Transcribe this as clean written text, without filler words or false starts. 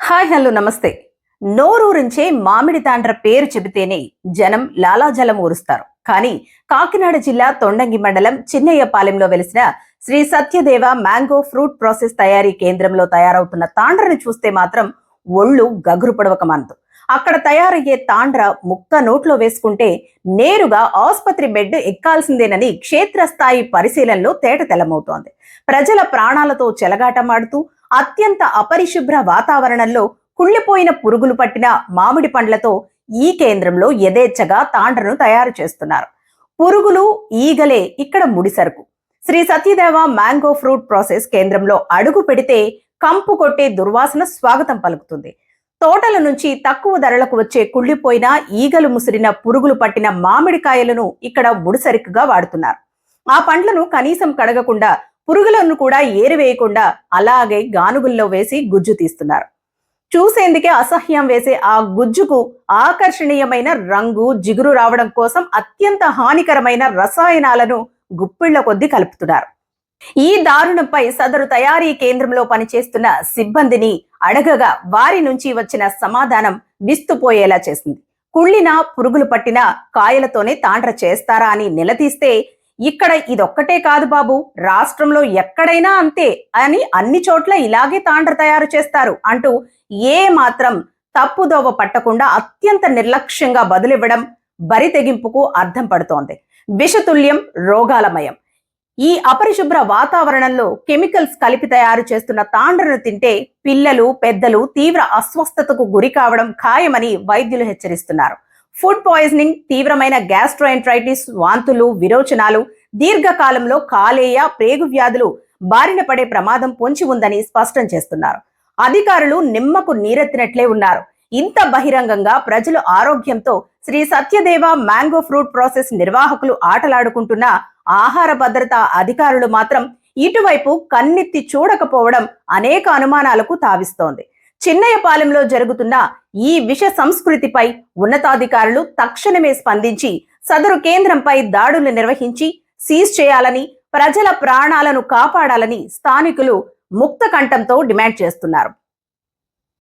Hi hello నమస్తే. నోరూరించే మామిడి తాండ్ర పేరు చెబితేనే జనం లాలాజలం ఊరుస్తారు. కానీ కాకినాడ జిల్లా తొండంగి మండలం చిన్నయ్యపాలెంలో వెలిసిన Sri Satyadeva mango fruit process తయారీ కేంద్రంలో తయారవుతున్న తాండ్రను చూస్తే మాత్రం ఒళ్ళు గగురు పడవకమానదు. అక్కడ తయారయ్యే తాండ్ర ముక్క నోట్లో వేసుకుంటే నేరుగా ఆసుపత్రి బెడ్ ఎక్కాల్సిందేనని క్షేత్రస్థాయి పరిశీలనలో తేట తెల్లమవుతోంది. ప్రజల ప్రాణాలతో చెలగాటమాడుతూ అత్యంత అపరిశుభ్ర వాతావరణంలో కుళ్ళిపోయిన పురుగులు పట్టిన మామిడి పండ్లతో ఈ కేంద్రంలో యథేచ్ఛగా తాండ్రను తయారు చేస్తున్నారు. పురుగులు, ఈగలే ఇక్కడ ముడిసరుకు. Sri Satyadeva mango fruit process కేంద్రంలో అడుగు పెడితే కంపు కొట్టే దుర్వాసన స్వాగతం పలుకుతుంది. తోటల నుంచి తక్కువ ధరలకు వచ్చే కుళ్ళిపోయిన, ఈగలు ముసిరిన, పురుగులు పట్టిన మామిడికాయలను ఇక్కడ ముడిసరుకుగా వాడుతున్నారు. ఆ పండ్లను కనీసం కడగకుండా, పురుగులను కూడా ఏరివేయకుండా అలాగే గానుగుల్లో వేసి గుజ్జు తీస్తున్నారు. చూసేందుకే అసహ్యం వేసే ఆ గుజ్జుకు ఆకర్షణీయమైన రంగు, జిగురు రావడం కోసం అత్యంత హానికరమైన రసాయనాలను గుప్పిళ్ల కొద్దీ కలుపుతున్నారు. ఈ దారుణంపై సదరు తయారీ కేంద్రంలో పనిచేస్తున్న సిబ్బందిని అడగగా వారి నుంచి వచ్చిన సమాధానం విస్తుపోయేలా చేసింది. కుళ్ళిన, పురుగులు పట్టిన కాయలతోనే తాండ్ర చేస్తారా అని నిలదీస్తే, ఇక్కడ ఇదొక్కటే కాదు బాబు, రాష్ట్రంలో ఎక్కడైనా అంతే అని, అన్ని చోట్ల ఇలాగే తాండ్ర తయారు చేస్తారు అంటూ ఏ మాత్రం తప్పుదోవ పట్టకుండా అత్యంత నిర్లక్ష్యంగా బదులివ్వడం బరి తెగింపుకు అర్థం పడుతోంది. విషతుల్యం, రోగాలమయం. ఈ అపరిశుభ్ర వాతావరణంలో కెమికల్స్ కలిపి తయారు చేస్తున్న తాండ్రను తింటే పిల్లలు, పెద్దలు తీవ్ర అస్వస్థతకు గురి కావడం ఖాయమని వైద్యులు హెచ్చరిస్తున్నారు. ఫుడ్ పాయిజనింగ్, తీవ్రమైన గ్యాస్ట్రోఎంట్రైటిస్, వాంతులు, విరోచనాలు, దీర్ఘకాలంలో కాలేయ, ప్రేగు వ్యాధులు బారిన పడే ప్రమాదం పొంచి ఉందని స్పష్టం చేస్తున్నారు. అధికారులు నిమ్మకు నీరెత్తినట్లే ఉన్నారు. ఇంత బహిరంగంగా ప్రజలు ఆరోగ్యంతో Sri Satyadeva mango fruit process నిర్వాహకులు ఆటలాడుకుంటున్న ఆహార భద్రతా అధికారులు మాత్రం ఇటువైపు కన్నెత్తి చూడకపోవడం అనేక అనుమానాలకు తావిస్తోంది. చిన్నయ్యపాలెంలో జరుగుతున్న ఈ విష సంస్కృతిపై ఉన్నతాధికారులు తక్షణమే స్పందించి సదరు కేంద్రంపై దాడులు నిర్వహించి సీజ్ చేయాలని, ప్రజల ప్రాణాలను కాపాడాలని స్థానికులు ముక్త కంఠంతో డిమాండ్ చేస్తున్నారు.